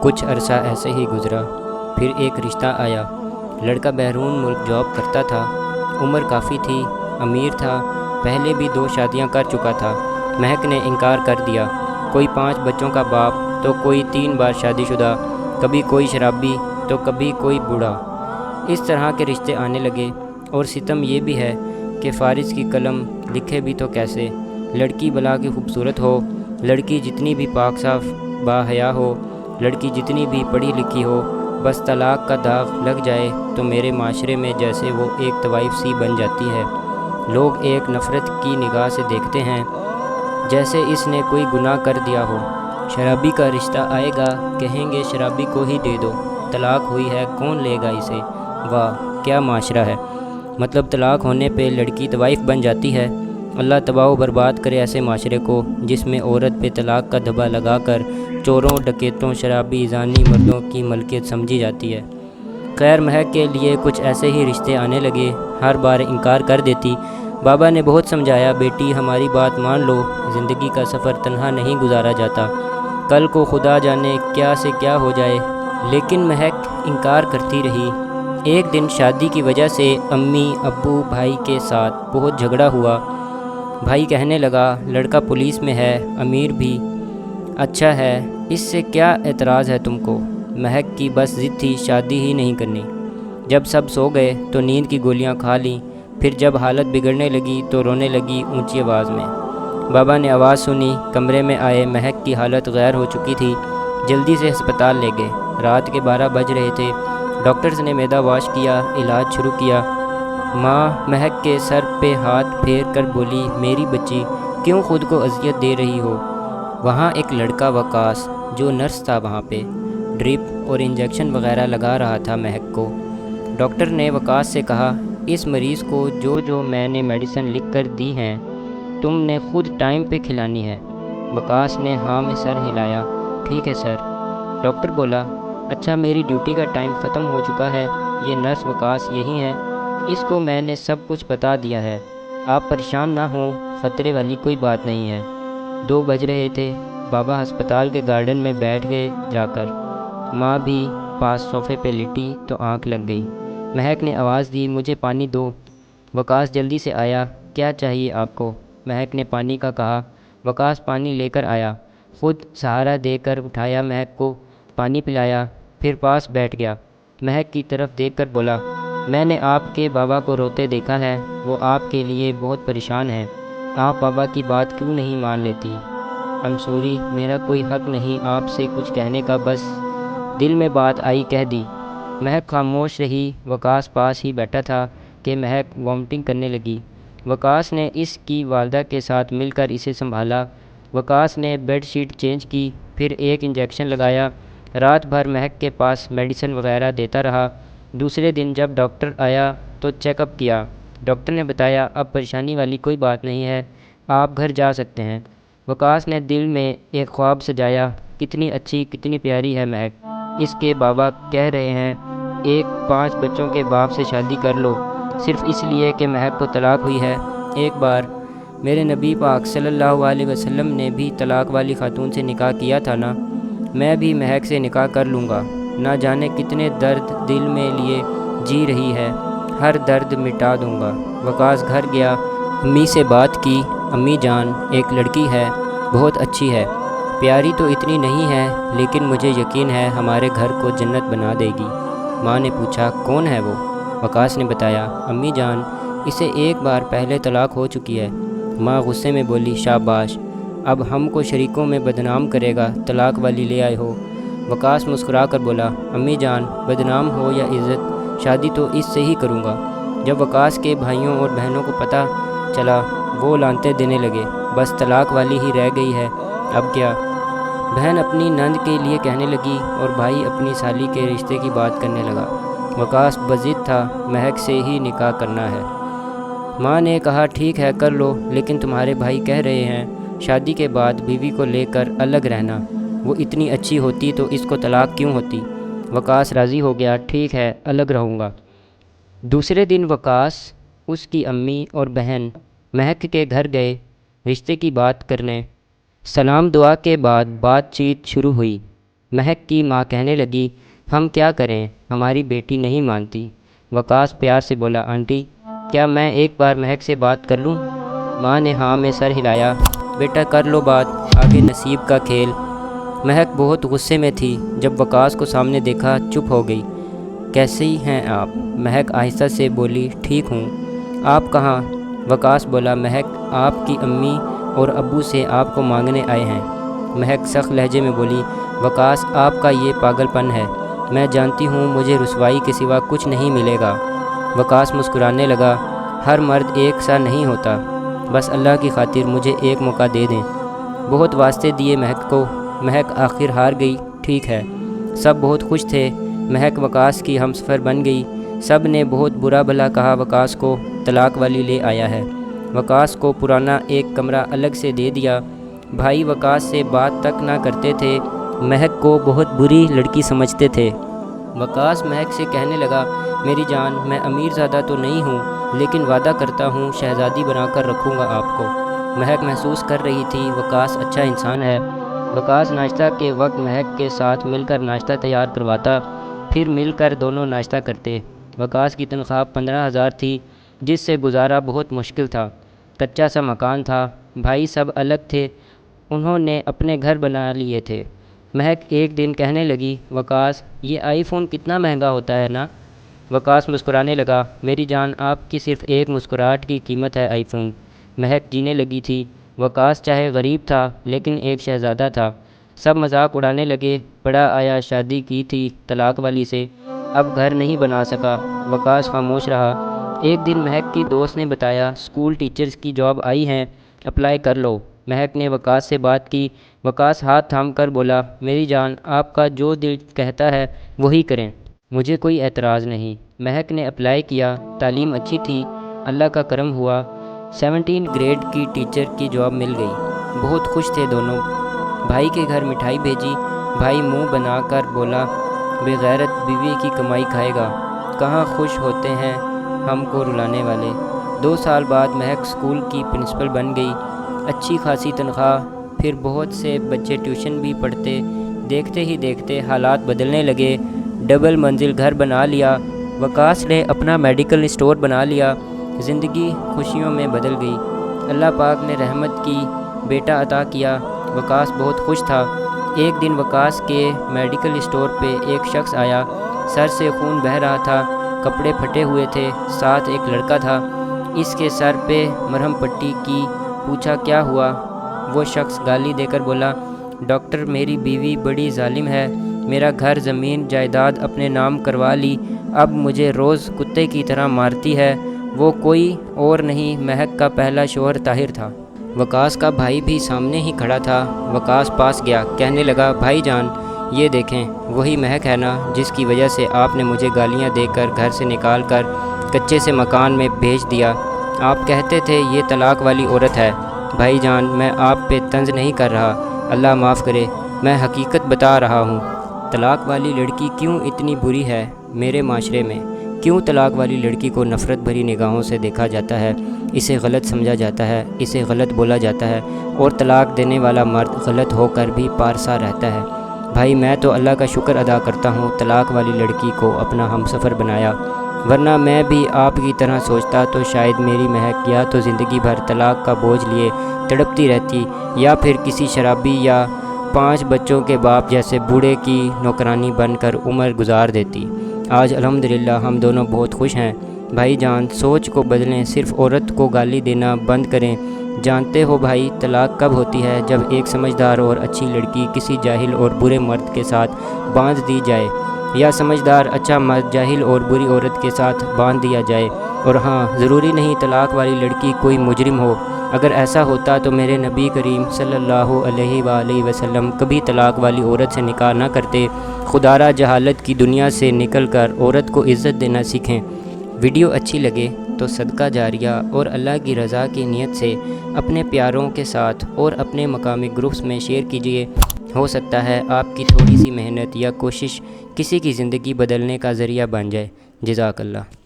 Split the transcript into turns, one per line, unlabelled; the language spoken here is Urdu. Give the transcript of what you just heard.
کچھ عرصہ ایسے ہی گزرا، پھر ایک رشتہ آیا۔ لڑکا بیرون ملک جاب کرتا تھا، عمر کافی تھی، امیر تھا، پہلے بھی 2 شادیاں کر چکا تھا۔ مہک نے انکار کر دیا۔ کوئی 5 بچوں کا باپ تو کوئی 3 بار شادی شدہ، کبھی کوئی شرابی تو کبھی کوئی بوڑھا۔ اس طرح کے رشتے آنے لگے، اور ستم یہ بھی ہے کہ فارس کی قلم لکھے بھی تو کیسے؟ لڑکی بلا کی خوبصورت ہو، لڑکی جتنی بھی پاک صاف باحیا ہو، لڑکی جتنی بھی پڑھی لکھی ہو، بس طلاق کا داغ لگ جائے تو میرے معاشرے میں جیسے وہ ایک طوائف سی بن جاتی ہے۔ لوگ ایک نفرت کی نگاہ سے دیکھتے ہیں، جیسے اس نے کوئی گناہ کر دیا ہو۔ شرابی کا رشتہ آئے گا، کہیں گے شرابی کو ہی دے دو، طلاق ہوئی ہے کون لے گا اسے؟ واہ کیا معاشرہ ہے! مطلب طلاق ہونے پہ لڑکی طوائف بن جاتی ہے۔ اللہ تباہ و برباد کرے ایسے معاشرے کو جس میں عورت پہ طلاق کا دھبا لگا کر چوروں، ڈکیتوں، شرابی، زانی مردوں کی ملکیت سمجھی جاتی ہے۔ خیر مہک کے لیے کچھ ایسے ہی رشتے آنے لگے، ہر بار انکار کر دیتی۔ بابا نے بہت سمجھایا، بیٹی ہماری بات مان لو، زندگی کا سفر تنہا نہیں گزارا جاتا، کل کو خدا جانے کیا سے کیا ہو جائے۔ لیکن مہک انکار کرتی رہی۔ ایک دن شادی کی وجہ سے امی ابو بھائی کے ساتھ بہت جھگڑا ہوا۔ بھائی کہنے لگا لڑکا پولیس میں ہے، امیر بھی اچھا ہے، اس سے کیا اعتراض ہے تم کو؟ مہک کی بس ضد تھی شادی ہی نہیں کرنی۔ جب سب سو گئے تو نیند کی گولیاں کھا لیں، پھر جب حالت بگڑنے لگی تو رونے لگی اونچی آواز میں۔ بابا نے آواز سنی، کمرے میں آئے، مہک کی حالت غیر ہو چکی تھی، جلدی سے ہسپتال لے گئے۔ رات کے 12 بج رہے تھے۔ ڈاکٹرز نے معدہ واش کیا، علاج شروع کیا۔ ماں مہک کے سر پہ ہاتھ پھیر کر بولی، میری بچی کیوں خود کو اذیت دے رہی ہو؟ وہاں ایک لڑکا وقاص جو نرس تھا وہاں پہ ڈرپ اور انجیکشن وغیرہ لگا رہا تھا مہک کو۔ ڈاکٹر نے وقاص سے کہا، اس مریض کو جو میں نے میڈیسن لکھ کر دی ہیں تم نے خود ٹائم پہ کھلانی ہے۔ وقاص نے ہاں میں سر ہلایا، ٹھیک ہے سر۔ ڈاکٹر بولا، اچھا میری ڈیوٹی کا ٹائم ختم ہو چکا ہے، یہ نرس وقاص یہی ہے، اس کو میں نے سب کچھ بتا دیا ہے، آپ پریشان نہ ہوں، خطرے والی کوئی بات نہیں ہے۔ 2 بج رہے تھے۔ بابا ہسپتال کے گارڈن میں بیٹھ گئے جا کر۔ ماں بھی پاس صوفے پہ لیٹی تو آنکھ لگ گئی۔ مہک نے آواز دی، مجھے پانی دو۔ وقاص جلدی سے آیا، کیا چاہیے آپ کو؟ مہک نے پانی کا کہا۔ وقاص پانی لے کر آیا، خود سہارا دے کر اٹھایا مہک کو، پانی پلایا، پھر پاس بیٹھ گیا۔ مہک کی طرف دیکھ کر بولا، میں نے آپ کے بابا کو روتے دیکھا ہے، وہ آپ کے لیے بہت پریشان ہیں، آپ بابا کی بات کیوں نہیں مان لیتی؟ سوری، میرا کوئی حق نہیں آپ سے کچھ کہنے کا، بس دل میں بات آئی کہہ دی۔ مہک خاموش رہی۔ وقاص پاس ہی بیٹھا تھا کہ مہک وامٹنگ کرنے لگی۔ وقاص نے اس کی والدہ کے ساتھ مل کر اسے سنبھالا۔ وقاص نے بیڈ شیٹ چینج کی، پھر ایک انجیکشن لگایا، رات بھر مہک کے پاس میڈیسن وغیرہ دیتا رہا۔ دوسرے دن جب ڈاکٹر آیا تو چیک اپ کیا۔ ڈاکٹر نے بتایا اب پریشانی والی کوئی بات نہیں ہے، آپ گھر جا سکتے ہیں۔ وقاص نے دل میں ایک خواب سجایا، کتنی اچھی کتنی پیاری ہے مہک، اس کے بابا کہہ رہے ہیں ایک 5 بچوں کے باپ سے شادی کر لو، صرف اس لیے کہ مہک کو طلاق ہوئی ہے۔ ایک بار میرے نبی پاک صلی اللہ علیہ وسلم نے بھی طلاق والی خاتون سے نکاح کیا تھا نا، میں بھی مہک سے نکاح کر لوں گا، نہ جانے کتنے درد دل میں لیے جی رہی ہے، ہر درد مٹا دوں گا۔ وقاص گھر گیا، امی سے بات کی، امی جان ایک لڑکی ہے، بہت اچھی ہے، پیاری تو اتنی نہیں ہے لیکن مجھے یقین ہے ہمارے گھر کو جنت بنا دے گی۔ ماں نے پوچھا کون ہے وہ؟ وقاص نے بتایا، امی جان اسے ایک بار پہلے طلاق ہو چکی ہے۔ ماں غصے میں بولی، شاباش، اب ہم کو شریکوں میں بدنام کرے گا، طلاق والی لے آئے ہو۔ وقاص مسکرا کر بولا، امی جان بدنام ہو یا عزت، شادی تو اس سے ہی کروں گا۔ جب وقاص کے بھائیوں اور بہنوں کو پتہ چلا وہ لانتیں دینے لگے، بس طلاق والی ہی رہ گئی ہے، اب کیا؟ بہن اپنی نند کے لیے کہنے لگی اور بھائی اپنی سالی کے رشتے کی بات کرنے لگا۔ وقاص بضد تھا، مہک سے ہی نکاح کرنا ہے۔ ماں نے کہا ٹھیک ہے کر لو، لیکن تمہارے بھائی کہہ رہے ہیں شادی کے بعد بیوی کو لے کر الگ رہنا، وہ اتنی اچھی ہوتی تو اس کو طلاق کیوں ہوتی؟ وقاص راضی ہو گیا، ٹھیک ہے الگ رہوں گا۔ دوسرے دن وقاص، اس کی امی اور بہن مہک کے گھر گئے رشتے کی بات کرنے۔ سلام دعا کے بعد بات چیت شروع ہوئی۔ مہک کی ماں کہنے لگی، ہم کیا کریں، ہماری بیٹی نہیں مانتی۔ وقاص پیار سے بولا، آنٹی کیا میں ایک بار مہک سے بات کر لوں؟ ماں نے ہاں میں سر ہلایا، بیٹا کر لو بات، آگے نصیب کا کھیل۔ مہک بہت غصے میں تھی، جب وقاص کو سامنے دیکھا چپ ہو گئی۔ کیسی ہیں آپ؟ مہک آہستہ سے بولی، ٹھیک ہوں، آپ کہاں؟ وقاص بولا، مہک آپ کی امی اور ابو سے آپ کو مانگنے آئے ہیں۔ مہک سخت لہجے میں بولی، وقاص آپ کا یہ پاگل پن ہے، میں جانتی ہوں مجھے رسوائی کے سوا کچھ نہیں ملے گا۔ وقاص مسکرانے لگا، ہر مرد ایک سا نہیں ہوتا، بس اللہ کی خاطر مجھے ایک موقع دے دیں۔ بہت واسطے دیے مہک کو، مہک آخر ہار گئی، ٹھیک ہے۔ سب بہت خوش تھے، مہک وقاص کی ہمسفر بن گئی۔ سب نے بہت برا بھلا کہا وقاص کو طلاق والی لے آیا ہے۔ وقاص کو پرانا ایک کمرہ الگ سے دے دیا۔ بھائی وقاص سے بات تک نہ کرتے تھے، مہک کو بہت بری لڑکی سمجھتے تھے۔ وقاص مہک سے کہنے لگا، میری جان میں امیر زادہ تو نہیں ہوں، لیکن وعدہ کرتا ہوں شہزادی بنا کر رکھوں گا آپ کو۔ مہک محسوس کر رہی تھی وقاص اچھا انسان ہے۔ وقاص ناشتہ کے وقت مہک کے ساتھ مل کر ناشتہ تیار کرواتا، پھر مل کر دونوں ناشتہ کرتے۔ وقاص کی تنخواہ 15,000 تھی، جس سے گزارا بہت مشکل تھا۔ کچا سا مکان تھا، بھائی سب الگ تھے، انہوں نے اپنے گھر بنا لیے تھے۔ مہک ایک دن کہنے لگی، وقاص یہ آئی فون کتنا مہنگا ہوتا ہے نا؟ وقاص مسکرانے لگا، میری جان آپ کی صرف ایک مسکراہٹ کی قیمت ہے آئی فون۔ مہک جینے لگی تھی، وقاص چاہے غریب تھا لیکن ایک شہزادہ تھا۔ سب مذاق اڑانے لگے، بڑا آیا شادی کی تھی طلاق والی سے، اب گھر نہیں بنا سکا۔ وقاص خاموش رہا۔ ایک دن مہک کی دوست نے بتایا، اسکول ٹیچرز کی جاب آئی ہیں، اپلائی کر لو۔ مہک نے وقاص سے بات کی۔ وقاص ہاتھ تھام کر بولا، میری جان آپ کا جو دل کہتا ہے وہی کریں، مجھے کوئی اعتراض نہیں۔ مہک نے اپلائی کیا، تعلیم اچھی تھی، اللہ کا کرم ہوا، 17 گریڈ کی ٹیچر کی جاب مل گئی۔ بہت خوش تھے دونوں۔ بھائی کے گھر مٹھائی بھیجی، بھائی منہ بنا کر بولا، بے غیرت بیوی کی کمائی کھائے گا، کہاں خوش ہوتے ہیں ہم کو رلانے والے۔ 2 سال بعد مہک اسکول کی پرنسپل بن گئی، اچھی خاصی تنخواہ، پھر بہت سے بچے ٹیوشن بھی پڑھتے۔ دیکھتے ہی دیکھتے حالات بدلنے لگے، ڈبل منزل گھر بنا لیا، وقاص نے اپنا میڈیکل اسٹور بنا لیا، زندگی خوشیوں میں بدل گئی۔ اللہ پاک نے رحمت کی، بیٹا عطا کیا، وقاص بہت خوش تھا۔ ایک دن وقاص کے میڈیکل اسٹور پہ ایک شخص آیا، سر سے خون بہہ رہا تھا، کپڑے پھٹے ہوئے تھے، ساتھ ایک لڑکا تھا۔ اس کے سر پہ مرہم پٹی کی، پوچھا کیا ہوا؟ وہ شخص گالی دے کر بولا، ڈاکٹر میری بیوی بڑی ظالم ہے، میرا گھر زمین جائیداد اپنے نام کروا لی، اب مجھے روز کتے کی طرح مارتی ہے۔ وہ کوئی اور نہیں، مہک کا پہلا شوہر طاہر تھا۔ وقاص کا بھائی بھی سامنے ہی کھڑا تھا۔ وقاص پاس گیا، کہنے لگا، بھائی جان یہ دیکھیں، وہی مہک ہے نا جس کی وجہ سے آپ نے مجھے گالیاں دے کر گھر سے نکال کر کچے سے مکان میں بھیج دیا۔ آپ کہتے تھے یہ طلاق والی عورت ہے۔ بھائی جان میں آپ پہ طنز نہیں کر رہا، اللہ معاف کرے، میں حقیقت بتا رہا ہوں۔ طلاق والی لڑکی کیوں اتنی بری ہے میرے معاشرے میں؟ کیوں طلاق والی لڑکی کو نفرت بھری نگاہوں سے دیکھا جاتا ہے، اسے غلط سمجھا جاتا ہے، اسے غلط بولا جاتا ہے، اور طلاق دینے والا مرد غلط ہو کر بھی پارسا رہتا ہے؟ بھائی میں تو اللہ کا شکر ادا کرتا ہوں طلاق والی لڑکی کو اپنا ہمسفر بنایا، ورنہ میں بھی آپ کی طرح سوچتا تو شاید میری مہک یا تو زندگی بھر طلاق کا بوجھ لیے تڑپتی رہتی، یا پھر کسی شرابی یا 5 بچوں کے باپ جیسے بوڑھے کی نوکرانی بن کر عمر گزار دیتی۔ آج الحمدللہ ہم دونوں بہت خوش ہیں۔ بھائی جان سوچ کو بدلیں، صرف عورت کو گالی دینا بند کریں۔ جانتے ہو بھائی طلاق کب ہوتی ہے؟ جب ایک سمجھدار اور اچھی لڑکی کسی جاہل اور برے مرد کے ساتھ باندھ دی جائے، یا سمجھدار اچھا مرد جاہل اور بری عورت کے ساتھ باندھ دیا جائے۔ اور ہاں، ضروری نہیں طلاق والی لڑکی کوئی مجرم ہو، اگر ایسا ہوتا تو میرے نبی کریم صلی اللہ علیہ وآلہ وسلم کبھی طلاق والی عورت سے نکاح نہ کرتے۔ خدا را جہالت کی دنیا سے نکل کر عورت کو عزت دینا سیکھیں۔ ویڈیو اچھی لگے تو صدقہ جاریہ اور اللہ کی رضا کی نیت سے اپنے پیاروں کے ساتھ اور اپنے مقامی گروپس میں شیئر کیجیے، ہو سکتا ہے آپ کی تھوڑی سی محنت یا کوشش کسی کی زندگی بدلنے کا ذریعہ بن جائے۔ جزاک اللہ۔